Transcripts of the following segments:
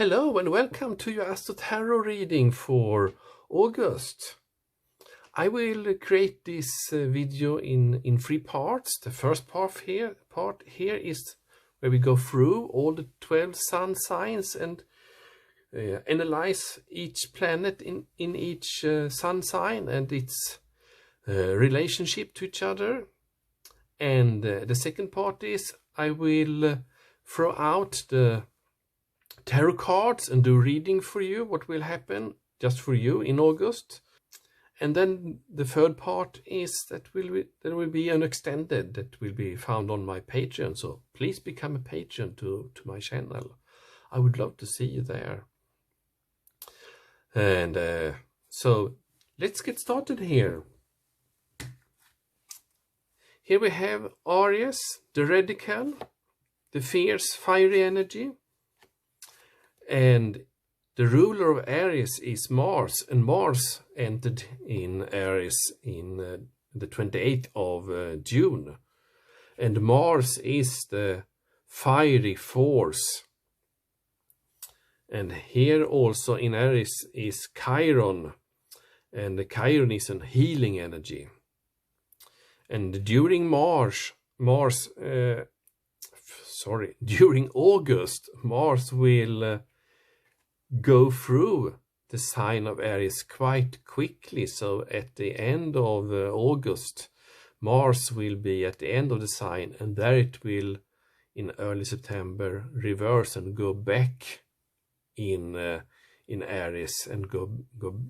Hello and welcome to your Astro Tarot reading for August. I will create this video in three parts. The first part here is where we go through all the 12 sun signs and analyze each planet in each sun sign and its relationship to each other. And the second part is I will throw out the tarot cards and do reading for you, what will happen just for you in August. And then the third part is that there will be an extended that will be found on my Patreon. So please become a patron to my channel. I would love to see you there. And so let's get started here. Here we have Aries, the radical, the fierce, fiery energy. And the ruler of Aries is Mars, and Mars entered in Aries in the 28th of June. And Mars is the fiery force. And here also in Aries is Chiron, and the Chiron is a healing energy. And during during August, Mars will go through the sign of Aries quite quickly. So at the end of August, Mars will be at the end of the sign, and there it will in early September reverse and go back in Aries and go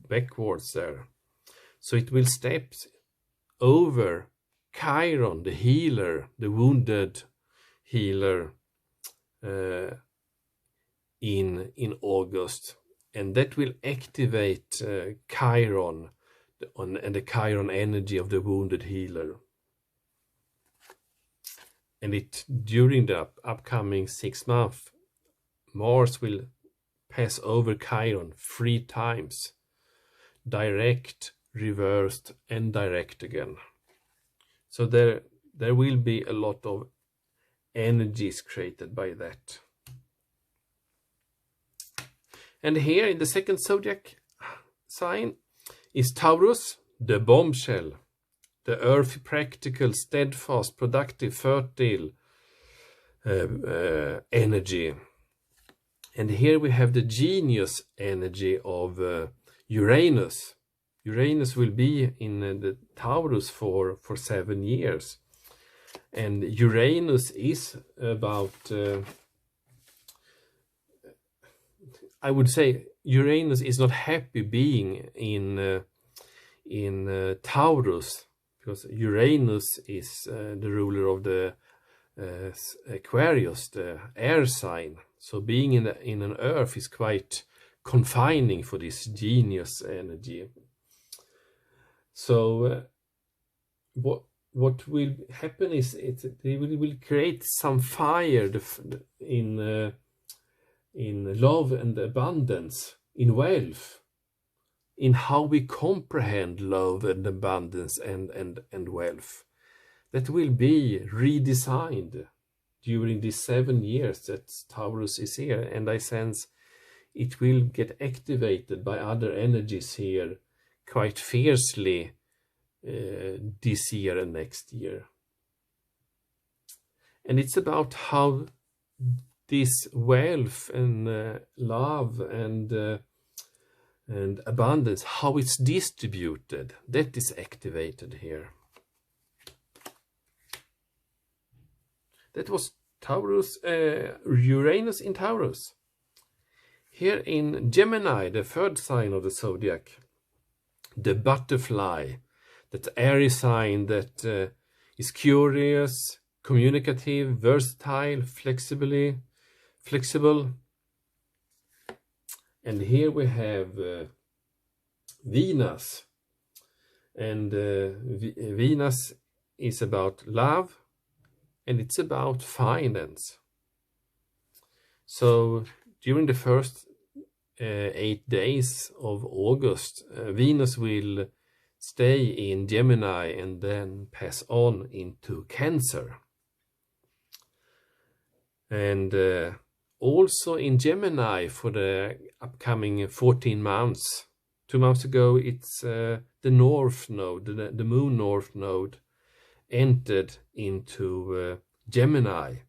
backwards there. So it will step over Chiron, the healer, the wounded healer, in August, and that will activate Chiron and the Chiron energy of the wounded healer. And during the upcoming 6 months, Mars will pass over Chiron 3 times, direct, reversed, and direct again. So there will be a lot of energies created by that. And here in the second zodiac sign is Taurus, the bombshell, the earthy, practical, steadfast, productive, fertile energy. And here we have the genius energy of Uranus. Uranus will be in the Taurus for 7 years. And Uranus is about... I would say Uranus is not happy being in Taurus, because Uranus is the ruler of the Aquarius, the air sign. So being in an earth is quite confining for this genius energy. So what will happen is they will create some fire in love and abundance, in wealth, in how we comprehend love and abundance and wealth. That will be redesigned during these 7 years that Taurus is here, and I sense it will get activated by other energies here quite fiercely this year and next year. And it's about how this wealth and love and abundance, how it's distributed, that is activated here. That was Taurus, Uranus in Taurus. Here in Gemini, the third sign of the zodiac, the butterfly, that airy sign that is curious, communicative, versatile, flexible. And here we have Venus, and Venus is about love and it's about finance. So during the first 8 days of August, Venus will stay in Gemini and then pass on into Cancer. And also in Gemini for the upcoming 14 months. 2 months ago, it's the North Node, the Moon North Node, entered into Gemini.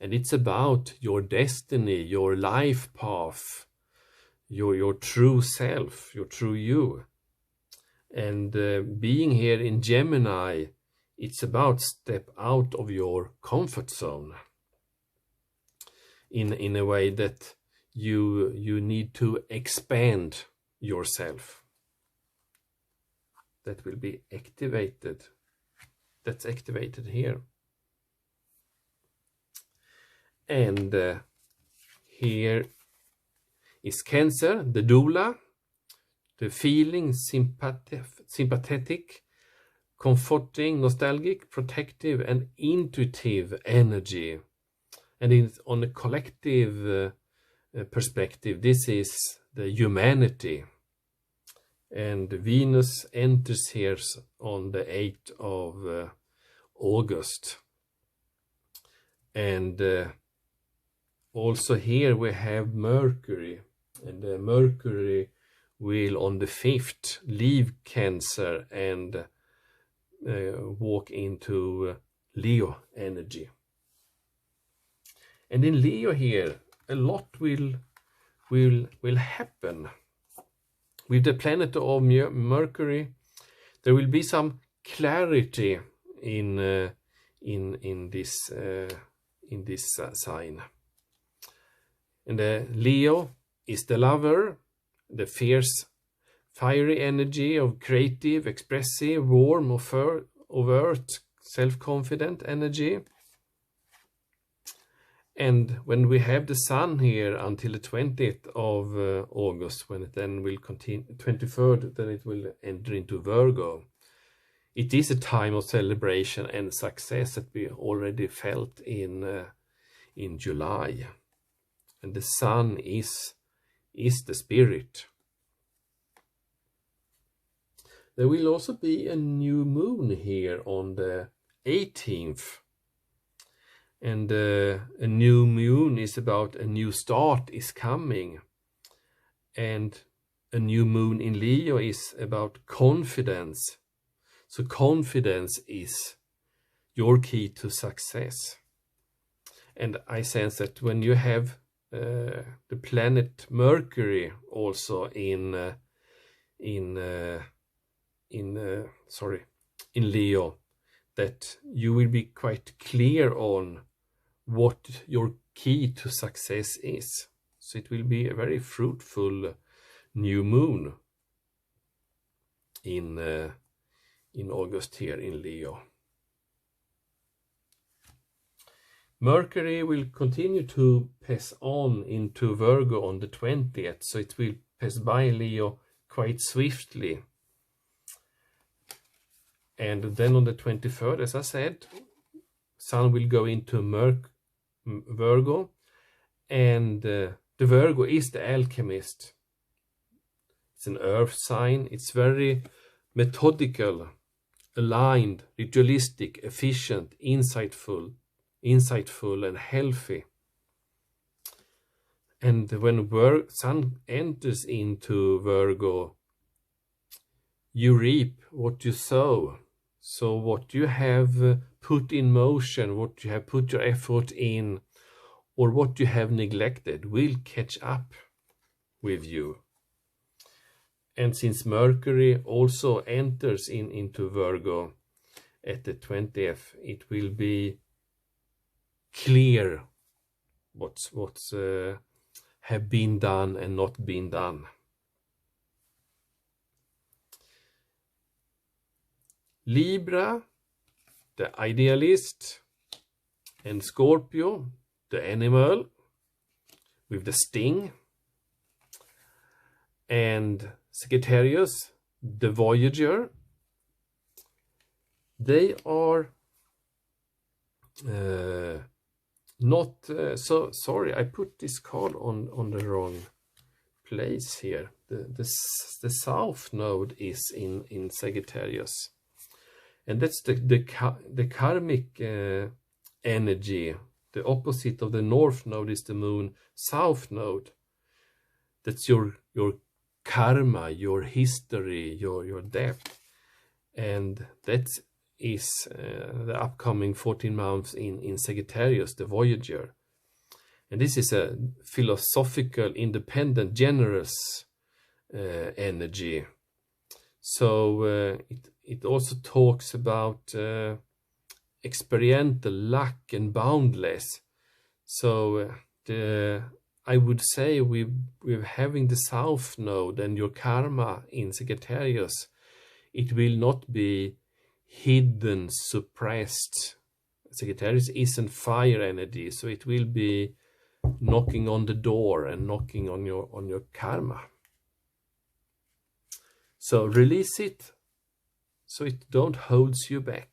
And it's about your destiny, your life path, your true self, your true you. And being here in Gemini, it's about step out of your comfort zone in a way that you need to expand yourself. That will be activated. That's activated here. And here is Cancer, the doula, the feeling, sympathetic, comforting, nostalgic, protective, and intuitive energy. And on a collective perspective, this is the humanity. And Venus enters here on the 8th of August. And also here we have Mercury. And Mercury will on the 5th leave Cancer and walk into Leo energy. And in Leo here, a lot will happen. With the planet of Mercury, there will be some clarity in this sign. And Leo is the lover, the fierce, fiery energy of creative, expressive, warm, overt, self-confident energy. And when we have the sun here until the 20th of August, when it then will continue, 23rd, then it will enter into Virgo. It is a time of celebration and success that we already felt in July. And the sun is the spirit. There will also be a new moon here on the 18th. And a new moon is about a new start is coming. And a new moon in Leo is about confidence. So confidence is your key to success. And I sense that when you have the planet Mercury also in Leo, that you will be quite clear on what your key to success is. So it will be a very fruitful new moon in August here in Leo. Mercury will continue to pass on into Virgo on the 20th, so it will pass by Leo quite swiftly. And then on the 23rd, as I said, Sun will go into Virgo, and the Virgo is the alchemist. It's an earth sign. It's very methodical, aligned, ritualistic, efficient, insightful and healthy. And when Sun enters into Virgo, you reap what you sow. So what you have put in motion, what you have put your effort in, or what you have neglected will catch up with you. And since Mercury also enters into Virgo at the 20th, it will be clear what's have been done and not been done. Libra, the idealist, and Scorpio, the animal with the sting, and Sagittarius, the voyager. They are not so sorry, I put this card on the wrong place here. The south node is in Sagittarius, and that's the karmic energy The opposite of the north node is the moon south node. That's your karma, your history, your depth. And that is the upcoming 14 months in Sagittarius, the Voyager. And this is a philosophical, independent, generous energy. So it also talks about experiential, luck, and boundless. So I would say we're having the South Node and your karma in Sagittarius. It will not be hidden, suppressed. Sagittarius isn't fire energy, so it will be knocking on the door and knocking on your karma. So release it so it don't holds you back.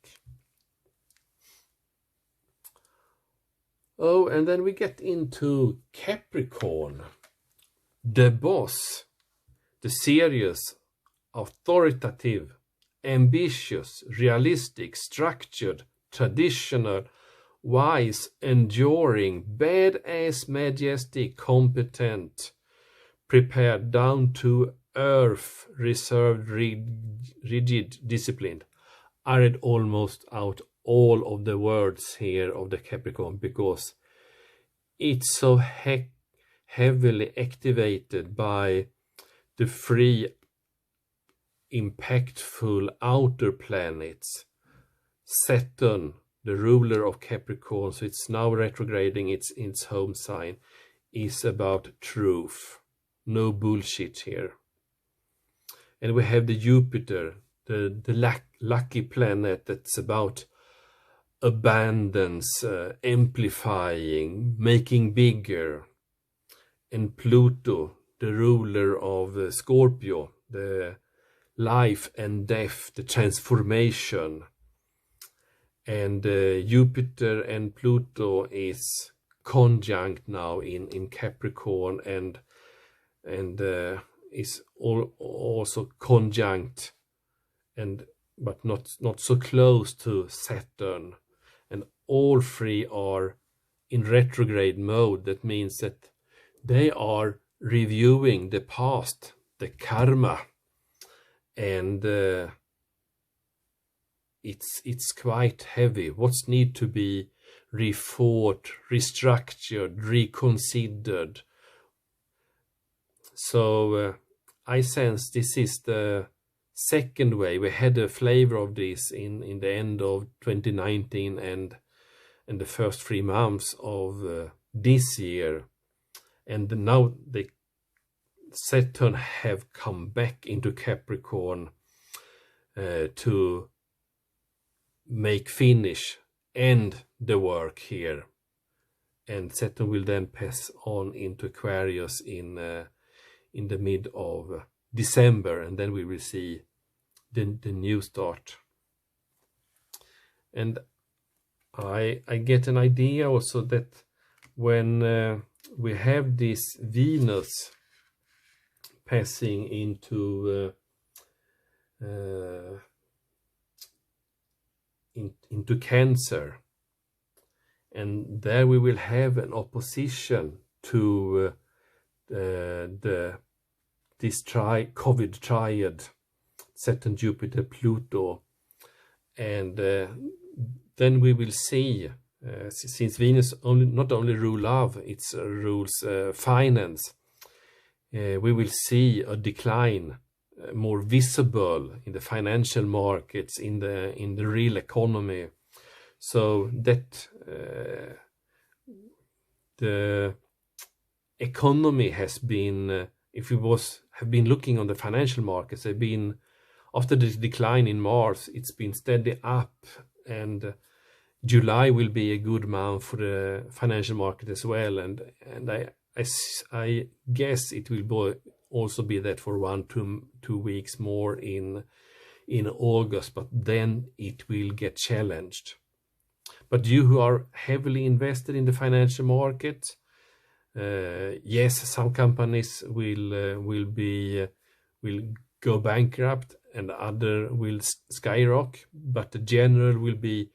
Oh, and then we get into Capricorn, the boss, the serious, authoritative, ambitious, realistic, structured, traditional, wise, enduring, badass, majestic, competent, prepared, down to earth, reserved, rigid, disciplined. I read almost out all of the words here of the Capricorn because it's so heavily activated by the three impactful outer planets. Saturn, the ruler of Capricorn, so it's now retrograding its home sign, is about truth. No bullshit here. And we have the Jupiter, the lucky planet that's about abundance, amplifying, making bigger. And Pluto, the ruler of Scorpio, the life and death, the transformation. And Jupiter and Pluto is conjunct now in Capricorn and is also conjunct but not so close to Saturn. And all three are in retrograde mode. That means that they are reviewing the past, the karma, and it's quite heavy. What's need to be rethought, restructured, reconsidered. So I sense this is the second way. We had a flavor of this in the end of 2019 and the first 3 months of this year. And now the Saturn have come back into Capricorn to end the work here. And Saturn will then pass on into Aquarius in the mid of December, and then we will see the new start. And I get an idea also that when we have this Venus passing into Cancer, and there we will have an opposition to this COVID triad, Saturn, Jupiter, Pluto, and then we will see, since Venus not only rules love, it rules finance. We will see a decline, more visible in the financial markets, in the real economy. So that the economy has been, if we have been looking on the financial markets, they've been, after the decline in Mars, it's been steady up, and July will be a good month for the financial market as well. And I guess it will also be that for 1-2 weeks more in August, but then it will get challenged. But you who are heavily invested in the financial market, yes, some companies will go bankrupt and other will skyrocket, but the general will be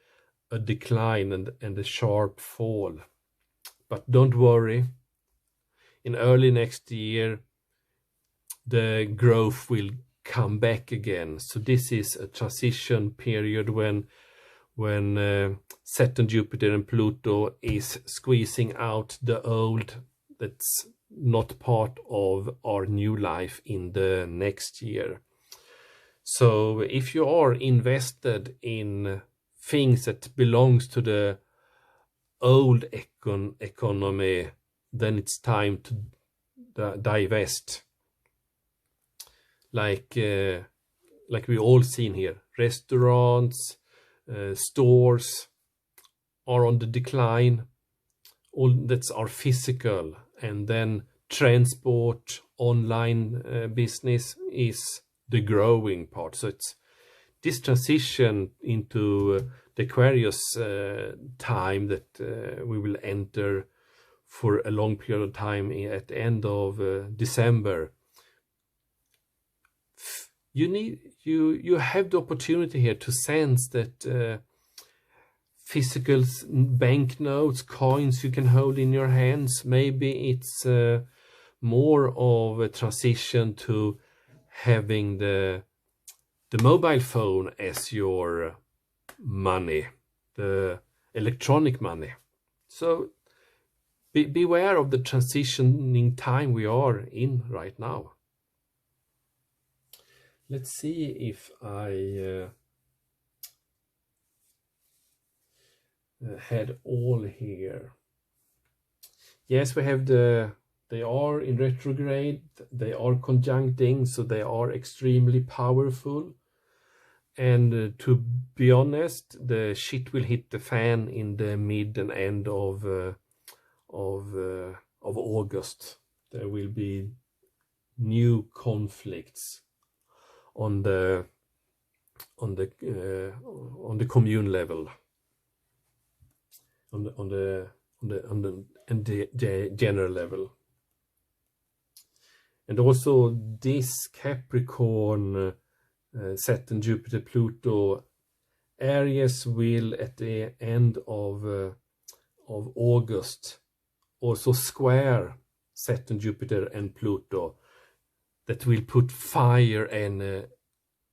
a decline and a sharp fall. But don't worry, in early next year the growth will come back again. So this is a transition period when Saturn, Jupiter and Pluto is squeezing out the old that's not part of our new life in the next year. So if you are invested in things that belongs to the old economy, then it's time to divest. Like we all seen here, restaurants, stores are on the decline. All that's our physical, and then transport, online business is the growing part. So it's this transition into the Aquarius time that we will enter for a long period of time at the end of December. You have the opportunity here to sense that physical banknotes, coins you can hold in your hands, maybe it's more of a transition to having the mobile phone as your money, the electronic money. So beware of the transitioning time we are in right now. Let's see if I had all here. Yes, we have they are in retrograde, they are conjuncting, so they are extremely powerful. And to be honest, the shit will hit the fan in the mid and end of August. There will be new conflicts on the commune level, on the general level. And also this Capricorn, Saturn, Jupiter, Pluto, Aries will at the end of August also square Saturn, Jupiter and Pluto. That will put fire and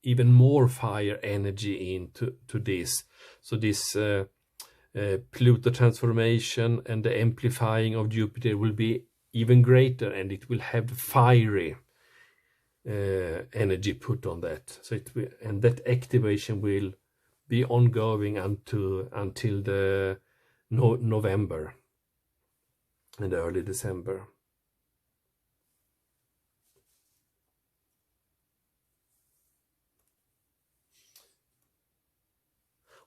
even more fire energy into this. So this Pluto transformation and the amplifying of Jupiter will be even greater, and it will have fiery energy put on that. So it will, and that activation will be ongoing until the November and early December.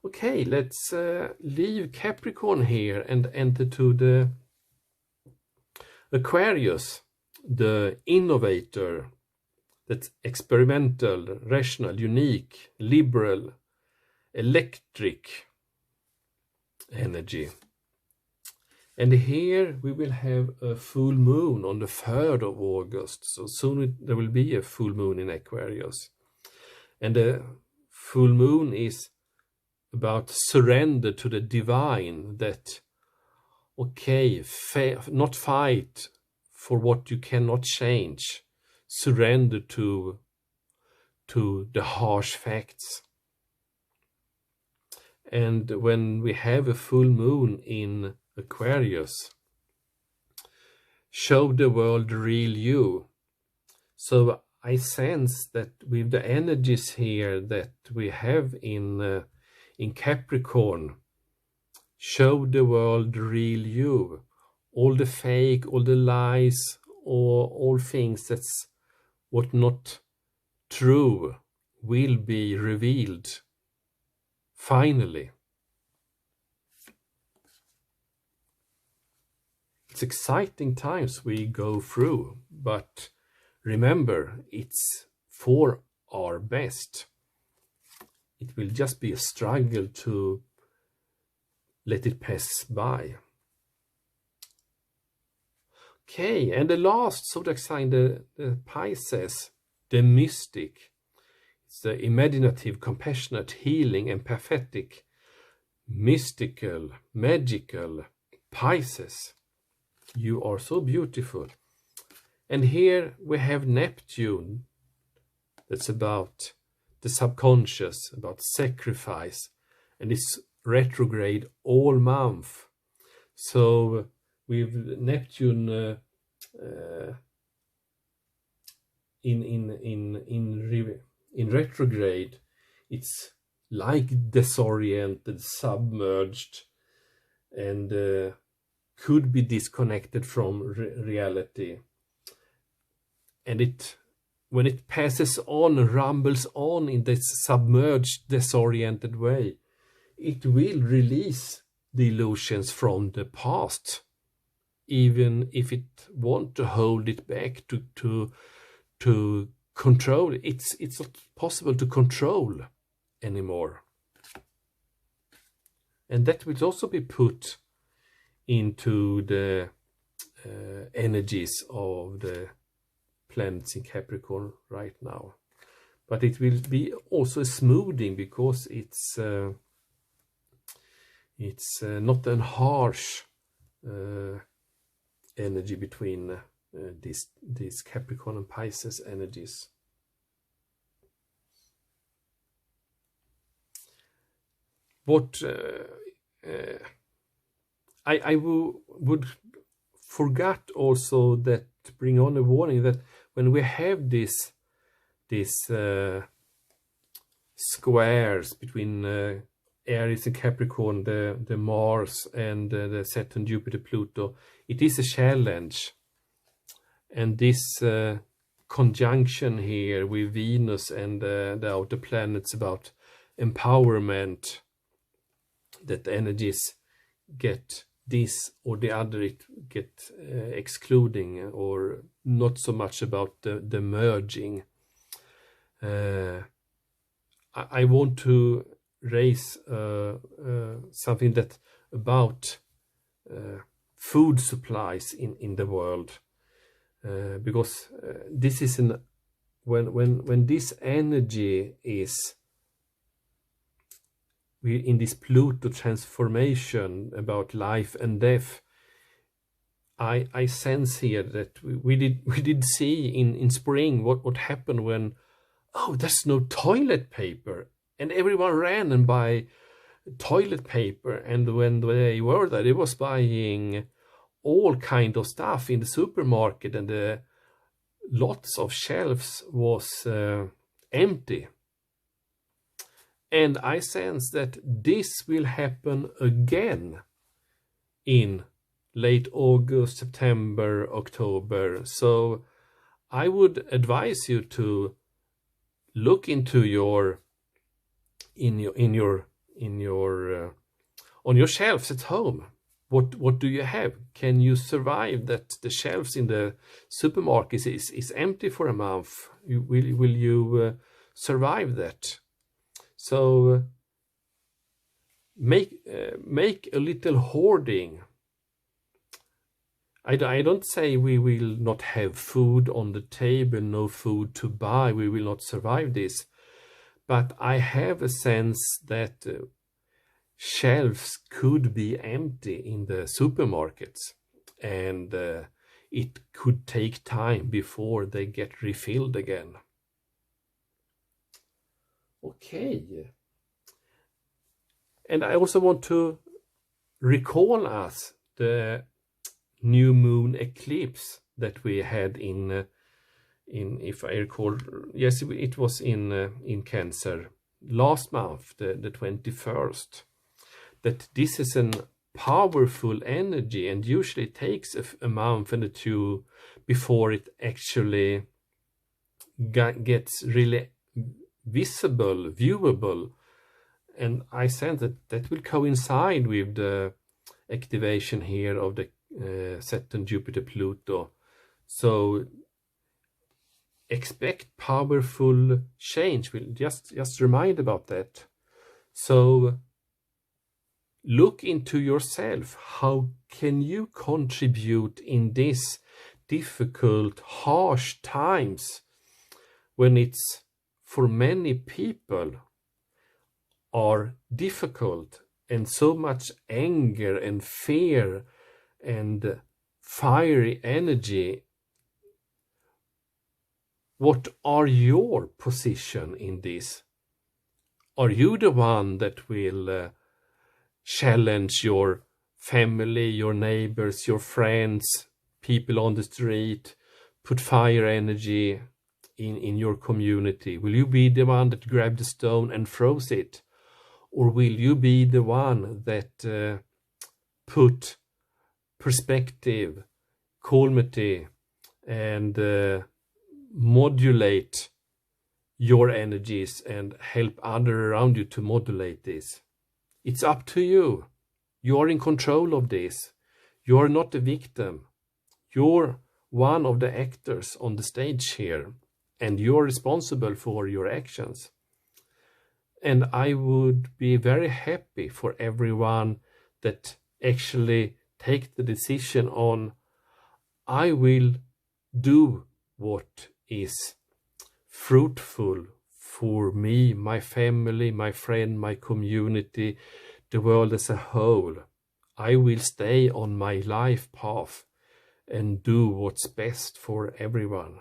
Okay, let's leave Capricorn here and enter to the Aquarius, the innovator, that's experimental, rational, unique, liberal, electric energy. And here we will have a full moon on the 3rd of August. So soon there will be a full moon in Aquarius. And the full moon is about surrender to the divine, that, okay, not fight for what you cannot change, surrender to the harsh facts. And when we have a full moon in Aquarius, show the world the real you. So I sense that with the energies here that we have in Capricorn, show the world the real you. All the fake, all the lies, or all things that's what not true will be revealed finally. It's exciting times we go through, but remember, it's for our best. It will just be a struggle to let it pass by. Okay, and the last zodiac sign, the Pisces, the mystic. It's the imaginative, compassionate, healing, empathetic, mystical, magical Pisces. You are so beautiful. And here we have Neptune. That's about the subconscious, about sacrifice. And it's retrograde all month. So with Neptune in retrograde, it's like disoriented, submerged, and could be disconnected from reality. And when it passes on, rumbles on in this submerged, disoriented way, it will release the illusions from the past, even if it wants to hold it back to control. It's not possible to control anymore. And that will also be put into the energies of the planets in Capricorn right now. But it will be also smoothing, because it's not a harsh energy between these Capricorn and Pisces energies. What I would forget also that to bring on a warning that when we have these squares between Aries and Capricorn, the Mars and the Saturn, Jupiter, Pluto, it is a challenge. And this conjunction here with Venus and the outer planets about empowerment, that energies get this or the other, it get excluding, or not so much about the merging. I want to raise something that about food supplies in the world, because this is when this energy is in this Pluto transformation about life and death. I sense here that we did see in spring what happened when, oh, there's no toilet paper, and everyone ran and buy toilet paper. And when they were there, they was buying all kind of stuff in the supermarket, and lots of shelves was empty. And I sense that this will happen again in late August, September, October. So I would advise you to look into on your shelves at home. What do you have? Can you survive that the shelves in the supermarkets is empty for a month? Will you survive that? So make a little hoarding. I don't say we will not have food on the table, no food to buy, we will not survive this. But I have a sense that shelves could be empty in the supermarkets, and it could take time before they get refilled again. Okay. And I also want to recall us the new moon eclipse that we had in if I recall, yes, it was in Cancer last month, the 21st. That this is a powerful energy, and usually it takes a month and two before it actually gets really visible, viewable. And I sense that will coincide with the activation here of the Saturn, Jupiter, Pluto. So expect powerful change. We'll just remind about that. So look into yourself. How can you contribute in this difficult, harsh times when it's for many people are difficult, and so much anger and fear and fiery energy, what are your position in this? Are you the one that will challenge your family, your neighbors, your friends, people on the street, put fire energy in your community? Will you be the one that grabbed the stone and throws it? Or will you be the one that put perspective, calmity, and modulate your energies and help others around you to modulate this? It's up to you. You are in control of this. You are not a victim. You're one of the actors on the stage here, and you're responsible for your actions. And I would be very happy for everyone that actually take the decision on, I will do what is fruitful for me, my family, my friend, my community, the world as a whole. I will stay on my life path and do what's best for everyone.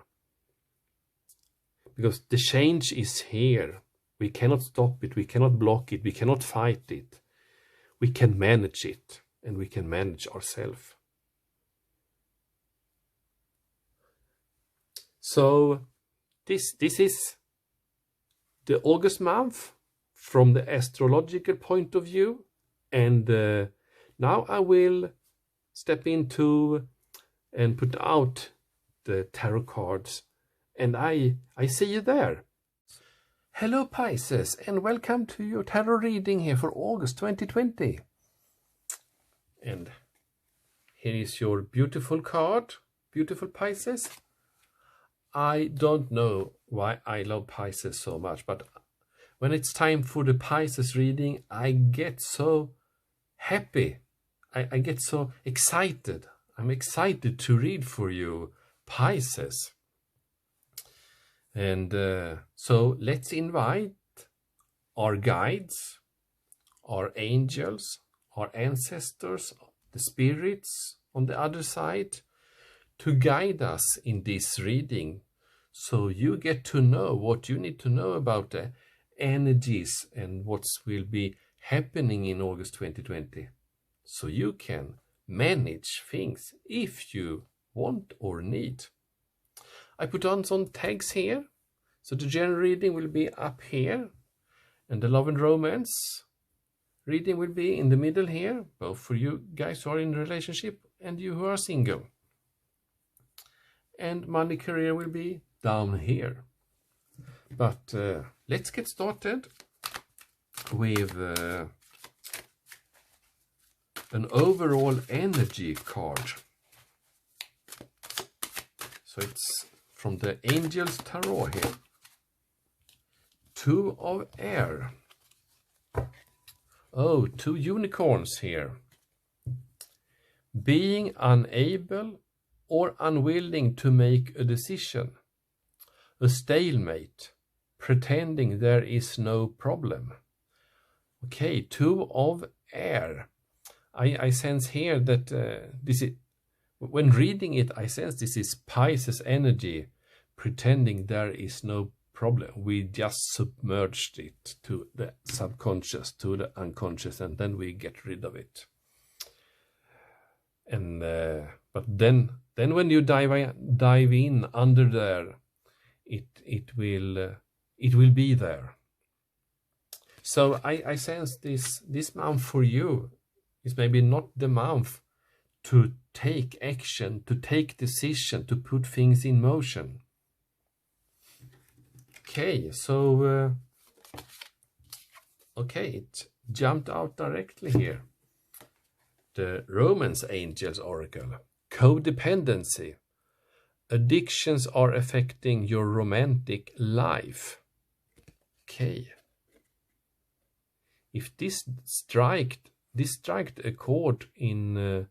Because the change is here. We cannot stop it, we cannot block it, we cannot fight it. We can manage it, and we can manage ourselves. So this is the August month from the astrological point of view, and now I will step into and put out the tarot cards, and I see you there. Hello Pisces, and welcome to your tarot reading here for August 2020. And here is your beautiful card, beautiful Pisces. I don't know why I love Pisces so much, but when it's time for the Pisces reading, I get so happy. I get so excited. I'm excited to read for you, Pisces. And so let's invite our guides, our angels, our ancestors, the spirits on the other side to guide us in this reading, so you get to know what you need to know about the energies and what will be happening in August 2020, so you can manage things if you want or need. I put on some tags here, so the general reading will be up here, and the love and romance reading will be in the middle here, both for you guys who are in a relationship and you who are single. And money career will be down here. But let's get started with an overall energy card. So it's from the Angels Tarot here. Two of Air. Oh, two unicorns here. Being unable or unwilling to make a decision. A stalemate. Pretending there is no problem. Okay, two of Air. I sense here that this is, when reading it, I sense this is Pisces energy, pretending there is no problem. We just submerged it to the subconscious, to the unconscious, and then we get rid of it. And but then when you dive in under there, it will be there. So I sense this month for you is maybe not the month to take action, to take decision, to put things in motion. Okay, so okay, it jumped out directly here. The Romance Angels Oracle. Codependency. Addictions are affecting your romantic life. Okay. If this striked a chord in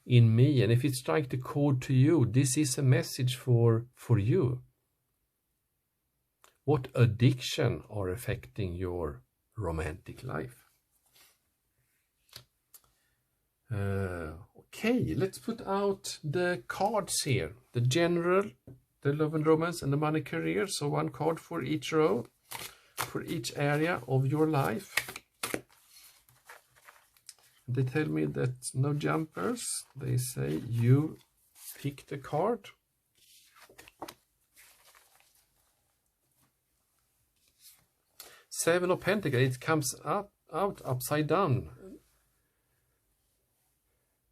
me, and if it striked a chord to you, this is a message for you. What addiction are affecting your romantic life? Okay, let's put out the cards here. The general, the love and romance, and the money career. So one card for each row, for each area of your life. They tell me that no jumpers. They say you pick the card. Seven of Pentacles. It comes out upside down.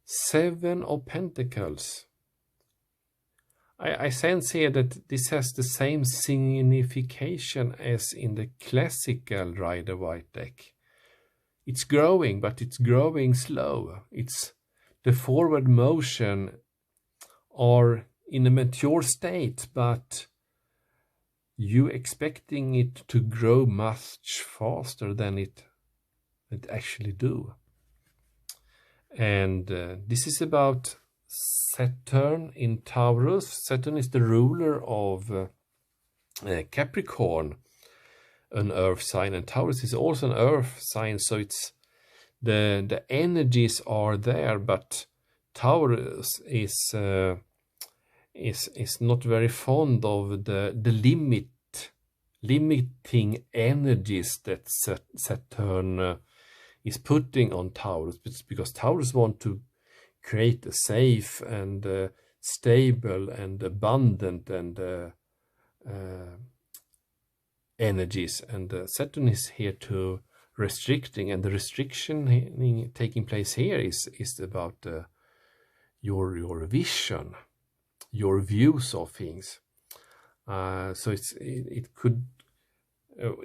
Seven of Pentacles. I sense here that this has the same signification as in the classical Rider-Waite deck. It's growing, but it's growing slow. It's the forward motion are in a mature state, but you expecting it to grow much faster than it actually do. And this is about Saturn in Taurus. Saturn is the ruler of Capricorn, an earth sign, and Taurus is also an earth sign, so it's the energies are there, but Taurus is not very fond of the limiting energies that Saturn is putting on Taurus, because Taurus want to create a safe and stable and abundant and energies, and Saturn is here to restricting, and the restriction taking place here is about your vision, your views of things. So it could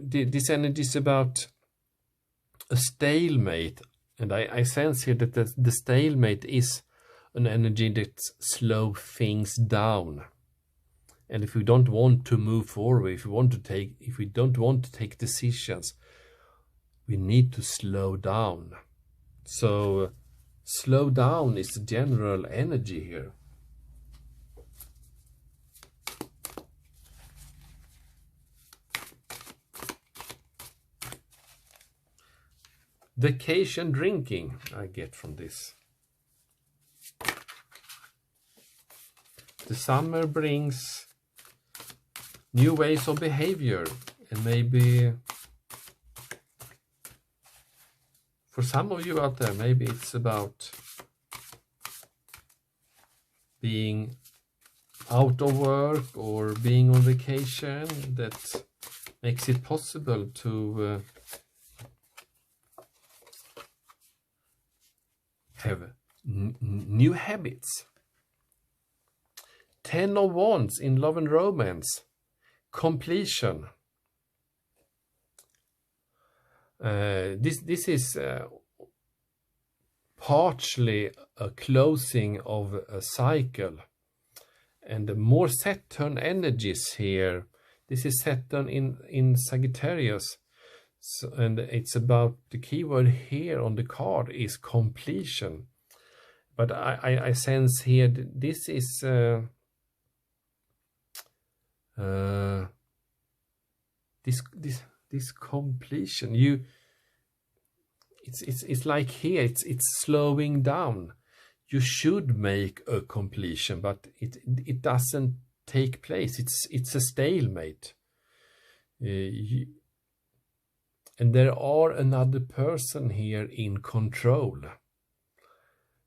this energy is about a stalemate, and I sense here that the stalemate is an energy that slows things down. And if we don't want to move forward, if we don't want to take decisions, we need to slow down. So slow down is the general energy here. Vacation drinking, I get from this. The summer brings new ways of behavior, and maybe for some of you out there, maybe it's about being out of work or being on vacation that makes it possible to have new habits. 10 of Wands in love and romance. Completion. This is partially a closing of a cycle, and the more Saturn energies here. This is Saturn in Sagittarius, so, and it's about the keyword here on the card is completion. But I sense here this is this completion. It's like here it's slowing down. You should make a completion, but it doesn't take place. It's a stalemate. And there are another person here in control,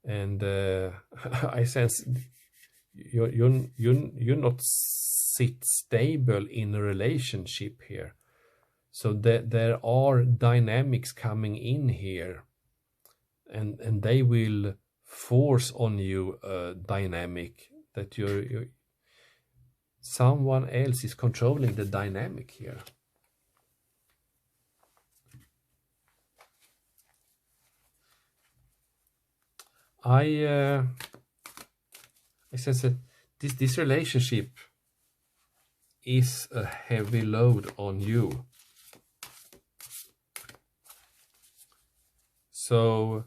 and I sense you're not sit stable in a relationship here. So there are dynamics coming in here, and they will force on you a dynamic that someone else is controlling the dynamic here. I sense that this relationship is a heavy load on you. So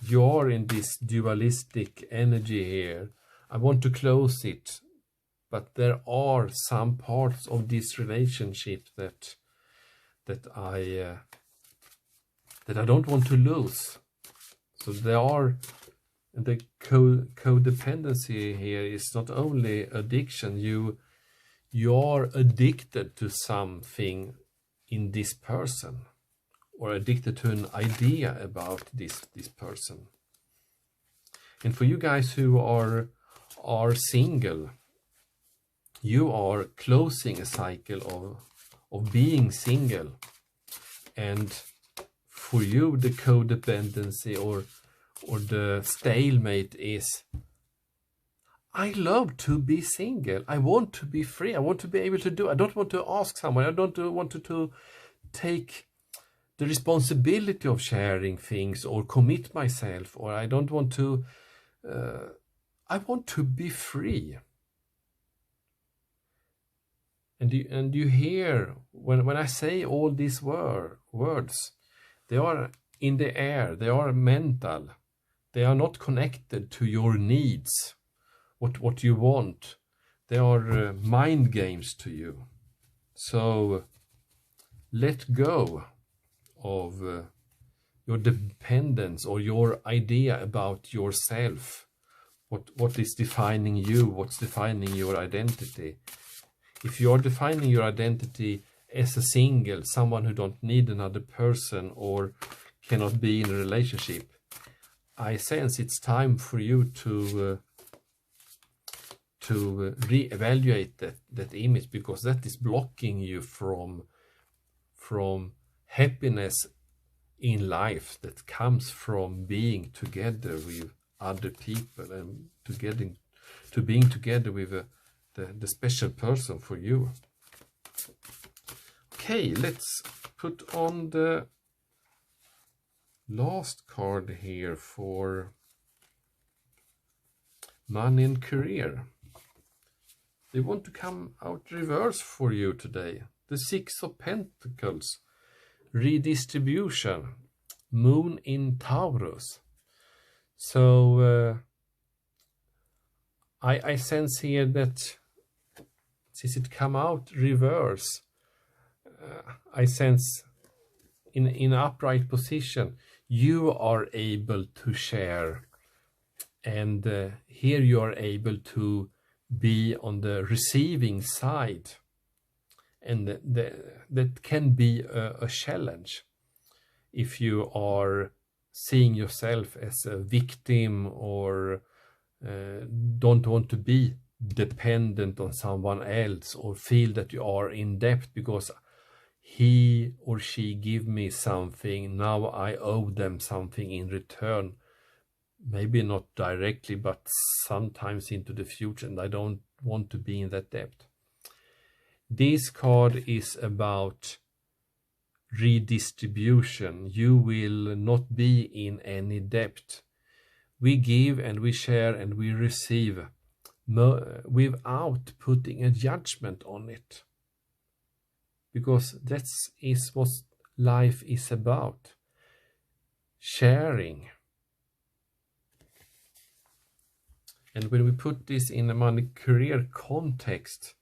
you're in this dualistic energy here. I want to close it, but there are some parts of this relationship that I don't want to lose. So there are And the codependency here is not only addiction. You are addicted to something in this person, or addicted to an idea about this person. And for you guys who are single, you are closing a cycle of being single. And for you, the codependency or the stalemate is, I love to be single. I want to be free. I want to be able to do. I don't want to ask someone. I don't want to take the responsibility of sharing things or commit myself, or I don't want to. I want to be free. And you hear when I say all these words, they are in the air. They are mental. They are not connected to your needs. What you want. They are mind games to you. So let go of your dependence or your idea about yourself. What is defining you? What's defining your identity? If you are defining your identity as a single, someone who don't need another person or cannot be in a relationship, I sense it's time for you to re-evaluate that image, because that is blocking you from happiness in life that comes from being together with other people and being together with the special person for you. Okay, let's put on the last card here for money and career. They want to come out reverse for you today. The Six of Pentacles, redistribution, Moon in Taurus. So I sense here that since it come out reverse, I sense in upright position, you are able to share, and here you are able to be on the receiving side, and that can be a challenge if you are seeing yourself as a victim or don't want to be dependent on someone else, or feel that you are in debt because he or she give me something, now I owe them something in return. Maybe not directly, but sometimes into the future, and I don't want to be in that debt. This card is about redistribution. You will not be in any debt. We give and we share and we receive without putting a judgment on it. Because that is what life is about. Sharing. And when we put this in a money career context,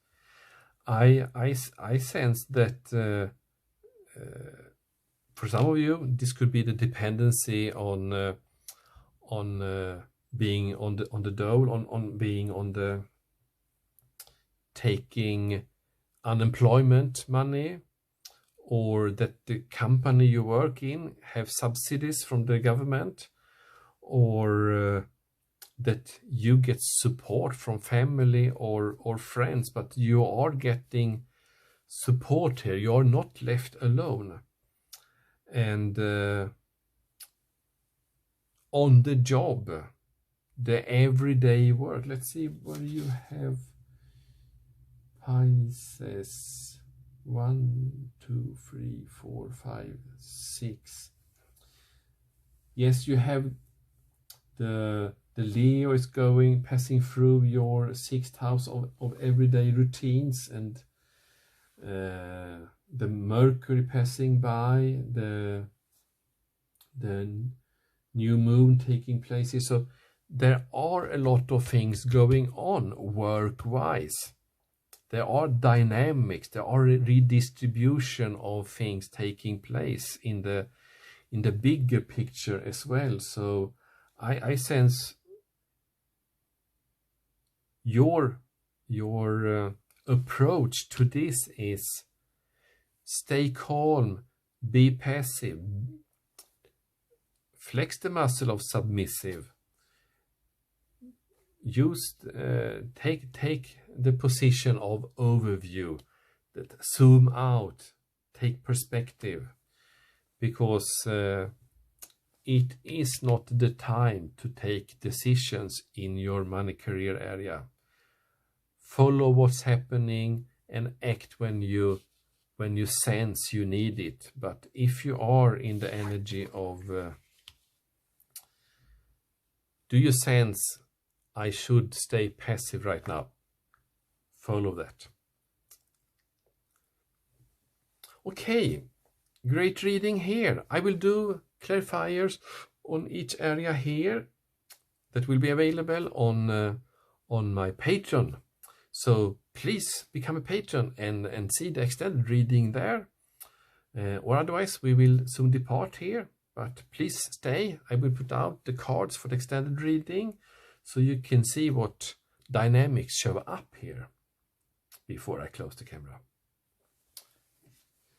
I sense that for some of you this could be the dependency on being on the dole, on being on the taking unemployment money, or that the company you work in have subsidies from the government, or that you get support from family or friends, but you are getting support here. You are not left alone. And on the job, the everyday work. Let's see where you have Pisces. 1, 2, 3, 4, 5, 6. Yes, you have the Leo is passing through your 6th house of everyday routines, and the Mercury passing by, the new moon taking place here. So there are a lot of things going on work-wise. There are dynamics, there are a redistribution of things taking place in the bigger picture as well. So I sense your approach to this is stay calm, be passive, flex the muscle of submissive, use take the position of overview, that zoom out, take perspective, because it is not the time to take decisions in your money career area. Follow what's happening and act when you sense you need it. But if you are in the energy of do you sense I should stay passive right now, follow that. Okay, great reading here. I will do clarifiers on each area here that will be available on my Patreon. So please become a patron and see the extended reading there. Or otherwise we will soon depart here. But please stay. I will put out the cards for the extended reading so you can see what dynamics show up here before I close the camera.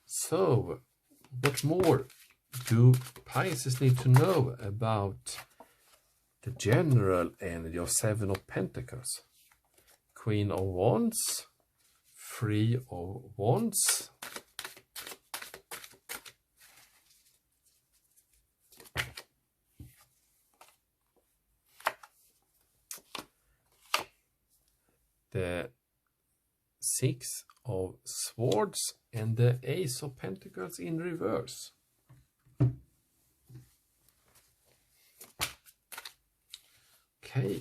So, what more do Pisces need to know about the general energy of Seven of Pentacles? Queen of Wands, Three of Wands, the Six of Swords, and the Ace of Pentacles in reverse. Okay,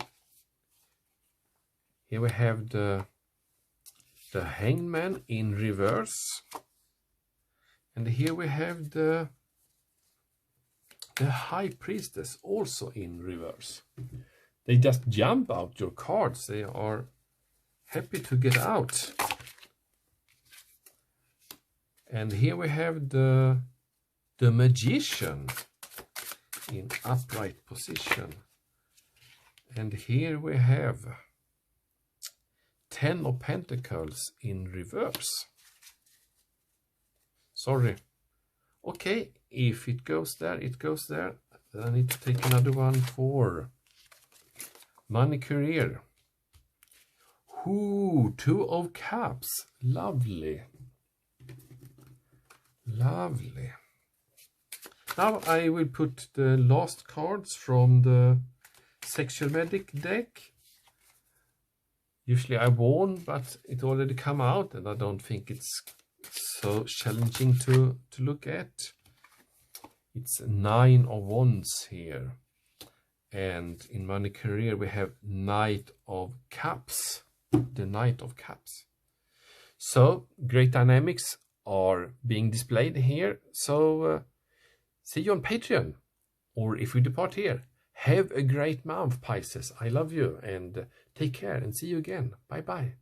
here we have the Hangman in reverse, and here we have the High Priestess also in reverse. They just jump out your cards. They are happy to get out. And here we have the Magician in upright position. And here we have Ten of Pentacles in reverse. Sorry. Okay, if it goes there, it goes there. Then I need to take another one for money career. Ooh, Two of Cups. Lovely. Lovely. Now I will put the last cards from the Sexual Medic deck. Usually I warn, but it already come out and I don't think it's so challenging to look at. It's Nine of Wands here. And in money career we have Knight of Cups. The Knight of Cups. So great dynamics are being displayed here. So see you on Patreon, or if we depart here. Have a great month, Pisces. I love you, and take care and see you again. Bye bye.